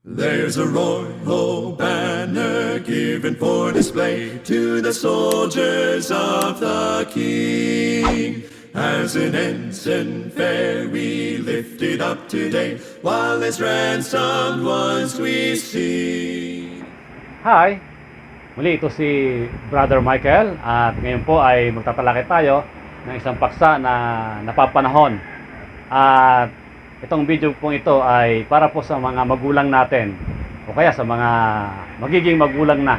There's a royal banner given for display to the soldiers of the King. As an ensign fair we lift it up today, while as ransomed ones we sing. Hi! Muli ito si Brother Michael at ngayon po ay magtatalakay tayo ng isang paksa na napapanahon. At itong video pong ito ay para po sa mga magulang natin o kaya sa mga magiging magulang na,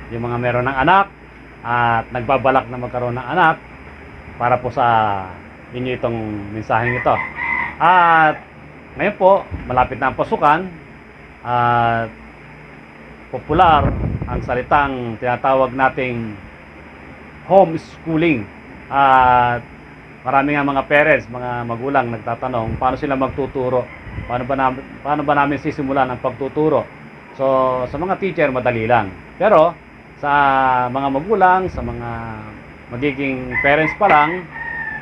yung mga meron ng anak at nagbabalak na magkaroon ng anak, para po sa inyo itong mensaheng ito. At ngayon po, malapit na ang pasukan at popular ang salitang tinatawag nating homeschooling. At marami nga mga parents, mga magulang nagtatanong, paano sila magtuturo? Paano ba namin sisimulan ang pagtuturo? So, sa mga teacher, madali lang. Pero, sa mga magulang, sa mga magiging parents pa lang,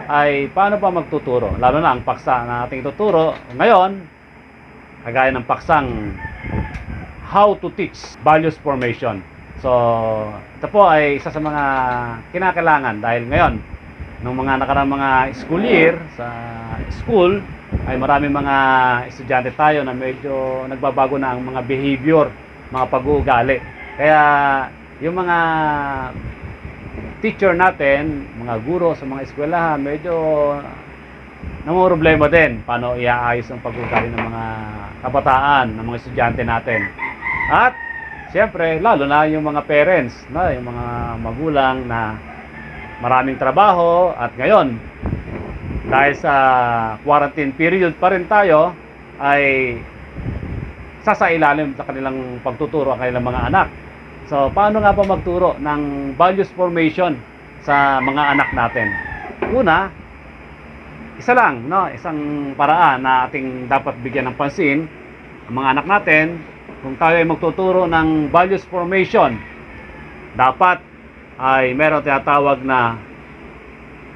ay paano ba magtuturo? Lalo na ang paksa na ating tuturo ngayon, kagaya ng paksang How to Teach Values Formation. So, ito po ay isa sa mga kinakailangan dahil ngayon, nung mga nakaraang mga school year sa school, ay maraming mga estudyante tayo na medyo nagbabago na ang mga behavior, mga pag-uugali. Kaya yung mga teacher natin, mga guro sa mga eskwelahan, medyo namumroblema din paano iaayos ang pag-uugali ng mga kabataan, ng mga estudyante natin. At siyempre, lalo na yung mga parents, no? Yung mga magulang na maraming trabaho at ngayon dahil sa quarantine period pa rin tayo ay sasailalim sa kanilang pagtuturo ang kanilang mga anak. So paano nga ba magturo ng values formation sa mga anak natin? Una, isa lang, no? Isang paraan na ating dapat bigyan ng pansin ang mga anak natin. Kung tayo ay magtuturo ng values formation, dapat ay meron tinatawag na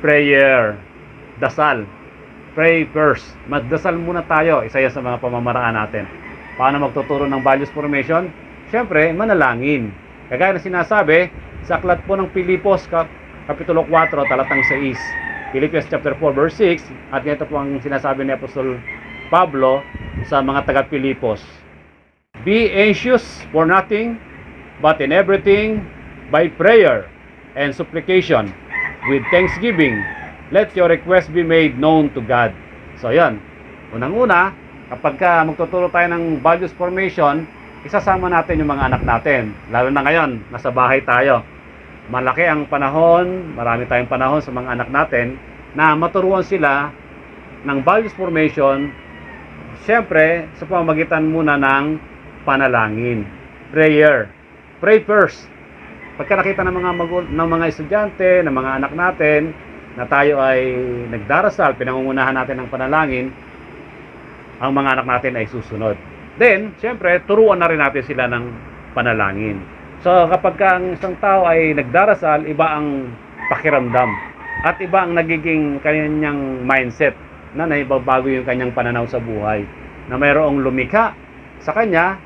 prayer, dasal. Pray first. Magdasal muna tayo. Isa yan sa mga pamamaraan natin. Paano magtuturo ng values formation? Siyempre, manalangin. Kagaya na sinasabi sa aklat po ng Pilipos, Kapitulo 4, talatang 6. Philippians chapter 4, verse 6. At ito po ang sinasabi ni Apostol Pablo sa mga taga-Pilipos. Be anxious for nothing, but in everything, by prayer and supplication, with thanksgiving, let your request be made known to God. So yan, unang-una, kapag magtuturo tayo ng values formation, isasama natin yung mga anak natin. Lalo na ngayon, nasa bahay tayo. Malaki ang panahon, marami tayong panahon sa mga anak natin na maturuan sila ng values formation, siyempre sa pamamagitan muna ng panalangin, prayer. Pray first. Pagka nakita ng mga estudyante, ng mga anak natin na tayo ay nagdarasal, pinangungunahan natin ng panalangin, ang mga anak natin ay susunod. Then, siyempre, turuan na rin natin sila ng panalangin. So, kapag ang isang tao ay nagdarasal, iba ang pakiramdam at iba ang nagiging kanyang mindset na naibabago yung kanyang pananaw sa buhay. Na mayroong lumikha sa kanya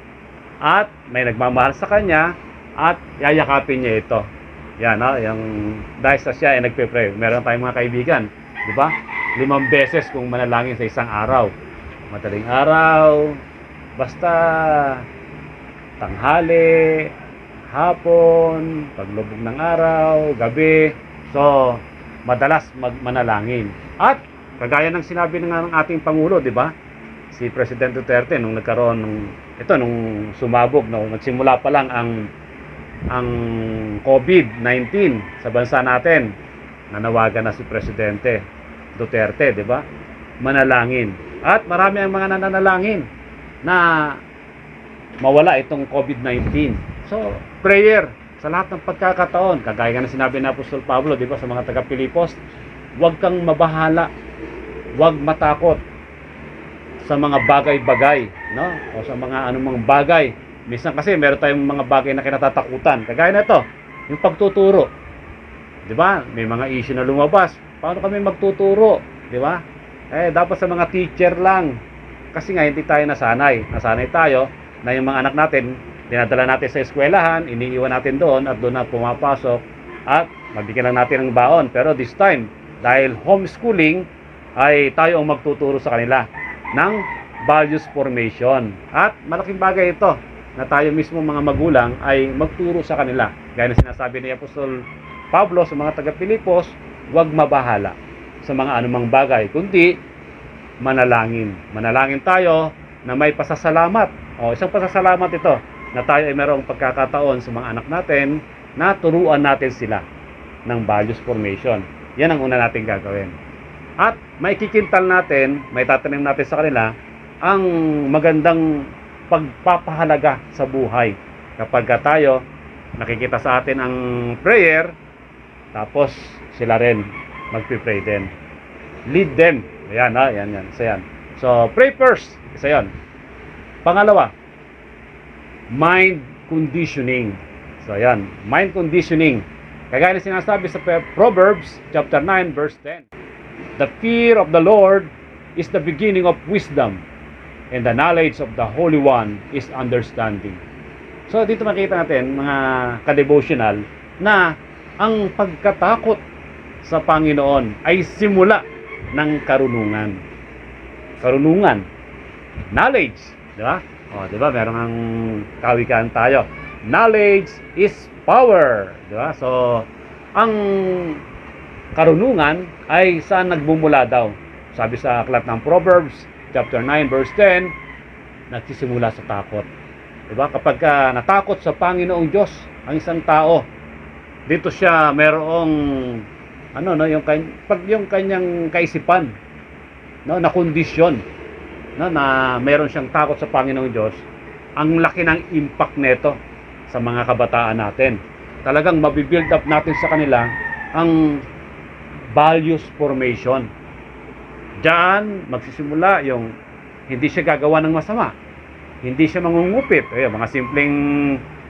at may nagmamahal sa kanya at yayakapin niya ito. Yan, no? Yung dahil sa siya ay nagpe-pray. Meron tayong mga kaibigan, di ba? 5 beses kung manalangin sa isang araw. Madaling araw, basta tanghali, hapon, paglubog ng araw, gabi. So, madalas manalangin. At kagaya ng sinabi ng ating Pangulo, di ba? Si President Duterte nung nagkaroon nung sumabog, no, nagsimula pa lang ang COVID-19 sa bansa natin, nanawagan na si Presidente Duterte, di ba? Manalangin. At marami ang mga nananalangin na mawala itong COVID-19. So, prayer sa lahat ng pagkakataon. Kagaya na sinabi ni Apostol Pablo, di ba, sa mga taga-Pilipos, huwag kang mabahala, huwag matakot sa mga bagay-bagay, no? O sa mga anumang bagay. Minsan kasi meron tayong mga bagay na kinatatakutan. Kagaya na ito, yung pagtuturo. 'Di ba? May mga issue na lumabas. Paano kami magtuturo, 'di ba? Dapat sa mga teacher lang. Kasi nga hindi tayo nasanay. Nasanay tayo na yung mga anak natin, dinadala natin sa eskwelahan, iniiwan natin doon at doon na pumapasok at mabigyan lang natin ng baon. Pero this time, dahil homeschooling, ay tayo ang magtuturo sa kanila ng values formation. At malaking bagay ito na tayo mismo mga magulang ay magturo sa kanila. Gaya na sinasabi ni Apostol Pablo sa mga taga-Pilipos, huwag mabahala sa mga anumang bagay, kundi manalangin. Manalangin tayo na may pasasalamat. Isang pasasalamat ito na tayo ay mayroong pagkakataon sa mga anak natin na turuan natin sila ng values formation. Yan ang una natin gagawin. At may kikintal natin, may tatanim natin sa kanila ang magandang pagpapahalaga sa buhay. Kapag tayo nakikita sa atin ang prayer, tapos sila rin magpipray din. Lead them. Ayan, yan. Isa yan. So, pray first. Isa yan. Pangalawa, mind conditioning. So, ayan. Mind conditioning. Kagaya na sinasabi sa Proverbs chapter 9 verse 10. The fear of the Lord is the beginning of wisdom, and the knowledge of the Holy One is understanding. So, dito makita natin, mga ka-devotional, na ang pagkatakot sa Panginoon ay simula ng karunungan. Karunungan. Knowledge. Di ba? Di ba? Meron ang kawikaan tayo. Knowledge is power. Di ba? So, ang karunungan ay saan nagbumula daw? Sabi sa aklat ng Proverbs, chapter 9, verse 10, nagsisimula sa takot. Di ba? Kapag natakot sa Panginoong Diyos, ang isang tao, dito siya merong yung kanyang kaisipan, na kondisyon, na meron siyang takot sa Panginoong Diyos, ang laki ng impact nito sa mga kabataan natin. Talagang mabibuild up natin sa kanila ang values formation. Diyan magsisimula yung hindi siya gagawa ng masama, hindi siya mangungupit. Mga simpleng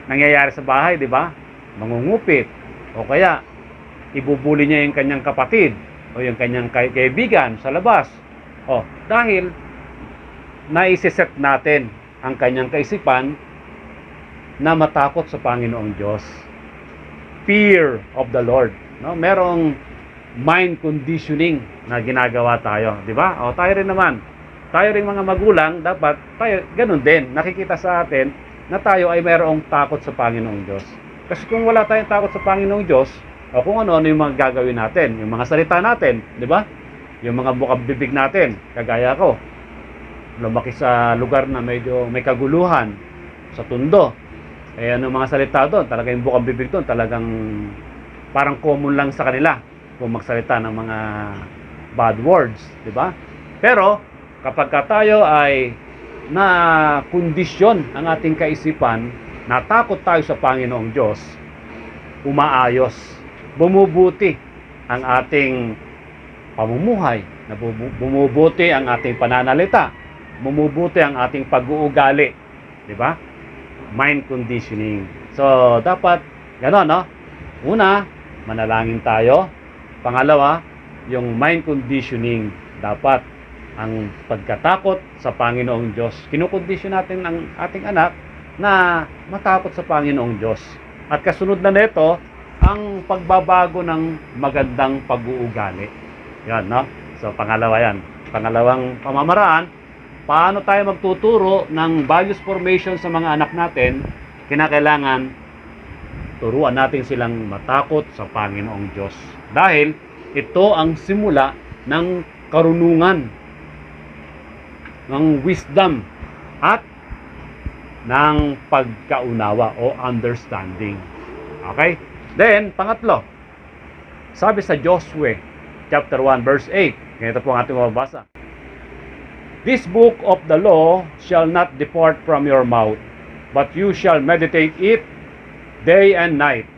nangyayari sa bahay, di ba? Mangungupit, o kaya ibubuli niya yung kanyang kapatid o yung kanyang kaibigan sa labas. Dahil naiseset natin ang kanyang kaisipan na matakot sa Panginoong Diyos. Fear of the Lord. Merong mind conditioning na ginagawa tayo, di ba? Tayo rin naman. Tayo rin mga magulang, dapat tayo ganun din. Nakikita sa atin na tayo ay merong takot sa Panginoong Diyos. Kasi kung wala tayong takot sa Panginoong Diyos, o kung ano yung mga gagawin natin, yung mga salita natin, di ba? Yung mga bukang bibig natin, kagaya ko, lumaki sa lugar na medyo may kaguluhan, sa Tondo. Ano mga salita doon, talaga yung bukang bibig doon, talagang parang common lang sa kanila kung magsalita ng mga bad words, di ba? Pero kapag tayo ay na kondisyon ang ating kaisipan, natakot tayo sa Panginoong Diyos, umaayos, bumubuti ang ating pamumuhay, bumubuti ang ating pananalita, bumubuti ang ating pag-uugali, di ba? Mind conditioning. So, dapat gano'n, no? Una, manalangin tayo. Pangalawa, yung mind conditioning. Dapat ang pagkatakot sa Panginoong Diyos. Kinukondisyon natin ang ating anak na matakot sa Panginoong Diyos. At kasunod na nito, ang pagbabago ng magandang pag-uugali. Yan, no? So, pangalawa yan. Pangalawang pamamaraan, paano tayo magtuturo ng values formation sa mga anak natin? Kinakailangan turuan natin silang matakot sa Panginoong Diyos. Dahil ito ang simula ng karunungan, ng wisdom, at ng pagkaunawa o understanding. Okay? Then, pangatlo, sabi sa Joshua chapter 1 verse 8, ganito po ang ating mababasa. This book of the law shall not depart from your mouth, but you shall meditate it day and night,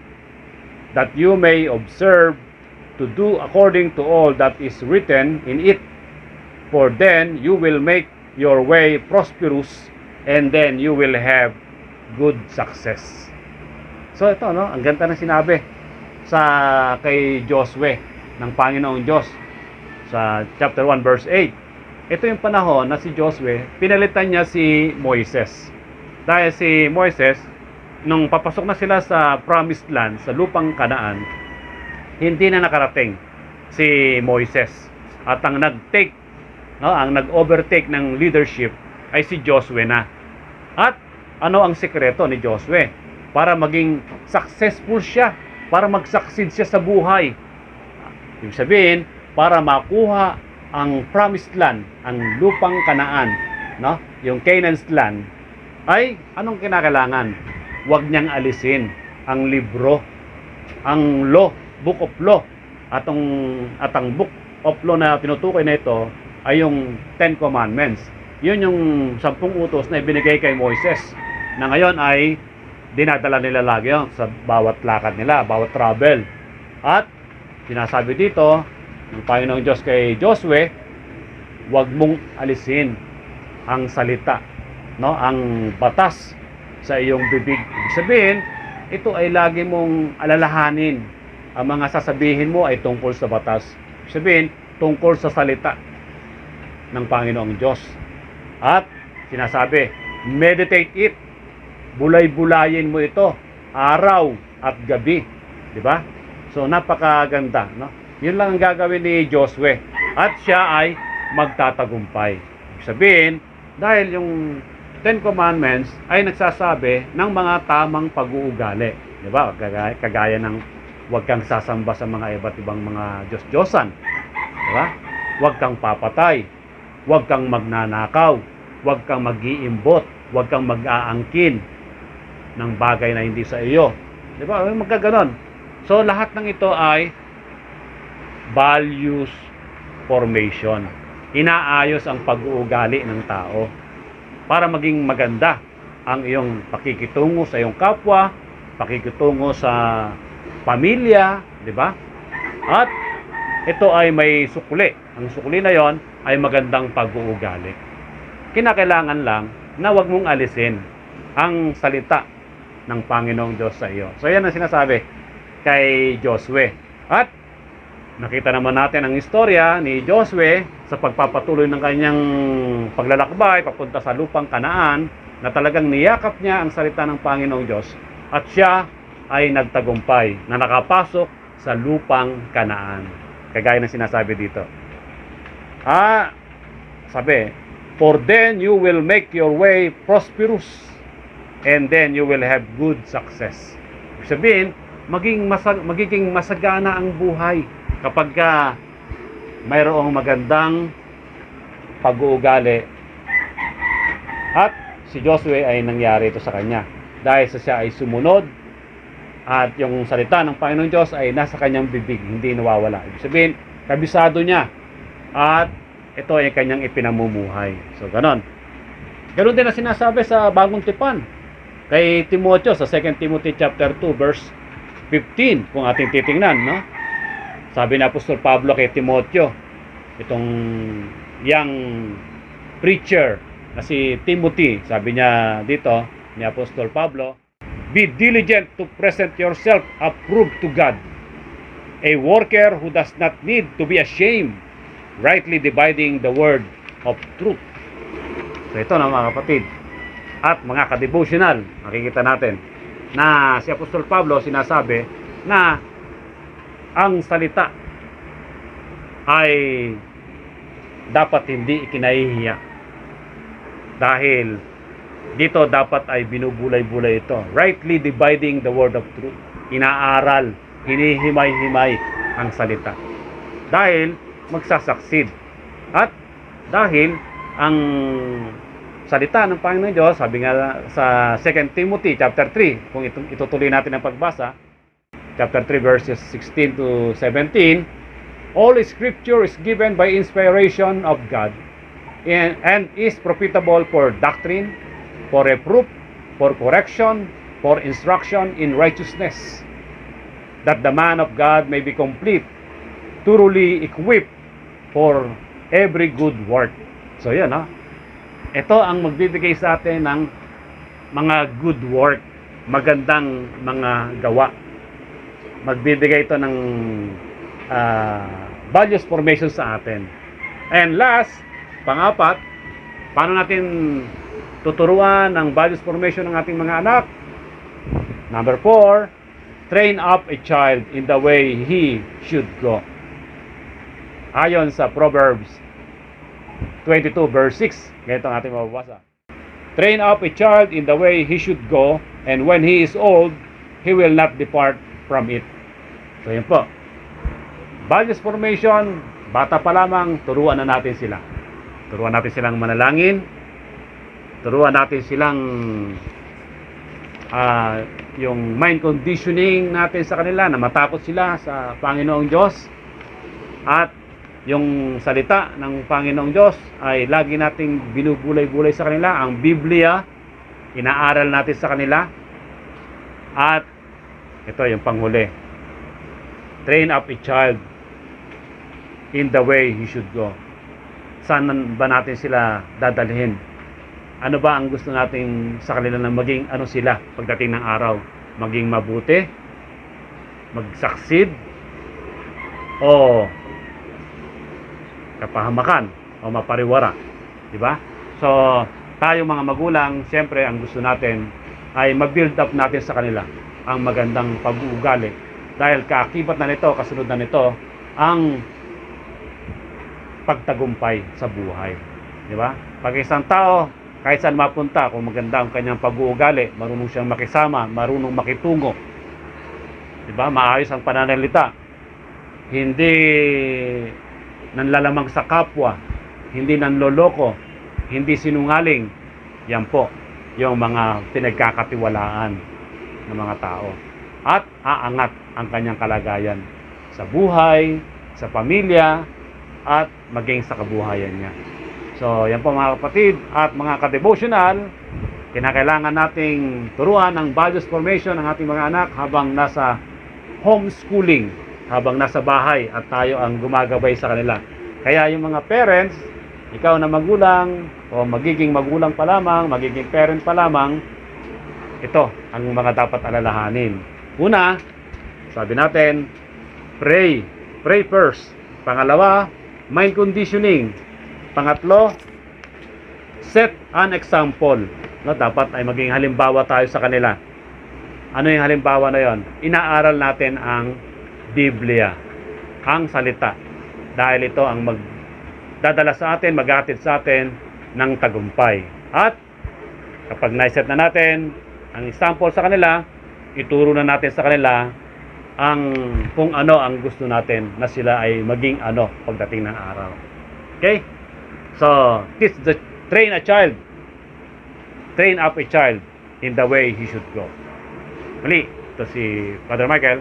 that you may observe to do according to all that is written in it. For then you will make your way prosperous, and then you will have good success. So ito, no, ang ganda ng sinabi sa kay Joshua ng Panginoong Diyos sa chapter 1 verse 8. Ito yung panahon na si Joshua, pinalitan niya si Moises. Dahil si Moises, nung papasok na sila sa promised land, sa lupang Kanaan, hindi na nakarating si Moises. At ang nag-take, no, ang nag-overtake ng leadership ay si Josue na. At ano ang sekreto ni Josue? Para maging successful siya, para mag-succeed siya sa buhay. Ibig sabihin, para makuha ang promised land, ang lupang Kanaan, no? Yung Canaan's land, ay anong kinakailangan? Huwag niyang alisin ang libro, ang law, book of law. At ang book of law na tinutukoy na ito ay yung Ten Commandments. Yun yung 10 utos na ibinigay kay Moises, na ngayon ay dinadala nila lagi yun sa bawat lakad nila, bawat travel. At sinasabi dito ng Panginoong Diyos kay Josue, huwag mong alisin ang salita, no, ang batas sa iyong bibig. Ibig sabihin, ito ay lagi mong alalahanin. Ang mga sasabihin mo ay tungkol sa batas. Ibig sabihin, tungkol sa salita ng Panginoong Diyos. At sinasabi, meditate it. Bulay-bulayin mo ito araw at gabi, di ba? So napakaganda, no? Yun lang ang gagawin ni Josue, at siya ay magtatagumpay. Ibig sabihin, dahil yung Ten Commandments ay nagsasabi ng mga tamang pag-uugali, di ba? Kagaya ng huwag kang sasamba sa mga iba't ibang mga Diyos-Diyosan, di ba? Huwag kang papatay, huwag kang magnanakaw, huwag kang mag-iimbot, huwag kang mag-aangkin ng bagay na hindi sa iyo. Di ba? Magkaganon. So, lahat ng ito ay values formation. Inaayos ang pag-uugali ng tao para maging maganda ang iyong pakikitungo sa iyong kapwa, pakikitungo sa pamilya, di ba? At ito ay may sukli. Ang sukli na yon ay magandang pag-uugali. Kinakailangan lang na huwag mong alisin ang salita ng Panginoong Diyos sa iyo. So yan ang sinasabi kay Josue. At nakita naman natin ang istorya ni Josue sa pagpapatuloy ng kanyang paglalakbay papunta sa lupang Kanaan, na talagang niyakap niya ang salita ng Panginoong Diyos, at siya ay nagtagumpay na nakapasok sa lupang Kanaan. Kagaya ng sinasabi dito. Sabi, for then you will make your way prosperous, and then you will have good success. Ibig sabihin, magiging masagana ang buhay kapag mayroong magandang pag-uugali. At si Josue ay nangyari ito sa kanya dahil siya ay sumunod, at yung salita ng Panginoong Diyos ay nasa kanyang bibig, hindi nawawala. Ibig sabihin, kabisado niya, at ito ay kanyang ipinamumuhay. So, ganon. Ganon din na sinasabi sa Bagong Tipan kay Timoteo sa 2 Timothy chapter 2 verse 15, kung ating titingnan, no? Sabi ni Apostol Pablo kay Timoteo, itong young preacher na si Timothy, sabi niya dito ni Apostol Pablo, be diligent to present yourself approved to God, a worker who does not need to be ashamed, rightly dividing the word of truth. So ito na mga kapatid, at mga ka-devotional, makikita natin na si Apostol Pablo sinasabi na ang salita ay dapat hindi ikinahihiya, dahil dito dapat ay binubulay-bulay ito, rightly dividing the word of truth. Inaaral, hinihimay-himay ang salita, dahil magsasucceed. At dahil ang salita ng Panginoon Diyos, sabi nga sa 2 Timothy chapter 3, kung itutuloy natin ang pagbasa, chapter 3 verses 16 to 17, all scripture is given by inspiration of God and is profitable for doctrine, for reproof, for correction, for instruction in righteousness, that the man of God may be complete, thoroughly equipped for every good work. So yan, ha? Ito ang magbibigay sa atin ng mga good work, magandang mga gawa. Magbibigay ito ng values formation sa atin. And last, pang-apat, paano natin tuturuan ng values formation ng ating mga anak. Number 4, train up a child in the way he should go. Ayon sa Proverbs 22 verse 6, ganito ang ating mababasa. Train up a child in the way he should go, and when he is old, he will not depart from it. So yun po. Values formation, bata pa lamang, turuan na natin sila. Turuan natin silang manalangin. Turuan natin silang yung mind conditioning natin sa kanila na matakot sila sa Panginoong Diyos. At yung salita ng Panginoong Diyos ay lagi nating binubulay-bulay sa kanila. Ang Biblia, inaaral natin sa kanila. At ito yung panghuli. Train up a child in the way he should go. Saan ba natin sila dadalhin? Ano ba ang gusto natin sa kanila na maging ano sila pagdating ng araw? Maging mabuti? Mag-succeed? O kapahamakan? O mapariwara? Diba? So, tayo mga magulang, siyempre ang gusto natin ay ma-build up natin sa kanila ang magandang pag-uugali. Dahil kaakibat na nito, kasunod na nito, ang pagtagumpay sa buhay. Diba? Pag isang tao, kahit saan mapunta, kung maganda ang kanyang pag-uugali, marunong siyang makisama, marunong makitungo, diba? Maayos ang pananalita, hindi nanlalamang sa kapwa, hindi nanloloko, hindi sinungaling. Yan po yung mga pinagkakatiwalaan ng mga tao. At aangat ang kanyang kalagayan sa buhay, sa pamilya, at maging sa kabuhayan niya. So, yan po mga kapatid at mga ka-devotional, kinakailangan nating turuan ng values formation ng ating mga anak habang nasa homeschooling, habang nasa bahay at tayo ang gumagabay sa kanila. Kaya yung mga parents, ikaw na magulang o magiging magulang pa lamang, magiging parent pa lamang, ito ang mga dapat alalahanin. Una, sabi natin, pray. Pray first. Pangalawa, mind conditioning. Pangatlo, set an example. No, dapat ay maging halimbawa tayo sa kanila. Ano yung halimbawa na yon? Inaaral natin ang Biblia, ang salita. Dahil ito ang magdadala sa atin, maghatid sa atin ng tagumpay. At kapag naiset na natin ang example sa kanila, ituro na natin sa kanila ang kung ano ang gusto natin na sila ay maging ano pagdating ng araw. Okay? So, train up a child in the way he should go. Muli, ito si Father Michael.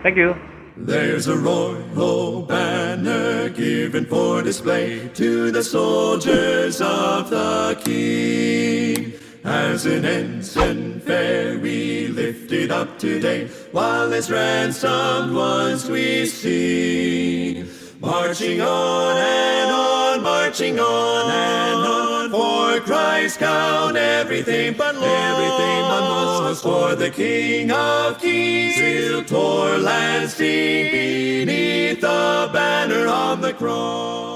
Thank you. There's a royal banner given for display to the soldiers of the King. As an ensign fair we lift it up today, while as ransomed ones we sing. Marching on and on, marching on and on, for Christ count everything but loss, for the King of Kings will toil and sting beneath the banner on the cross.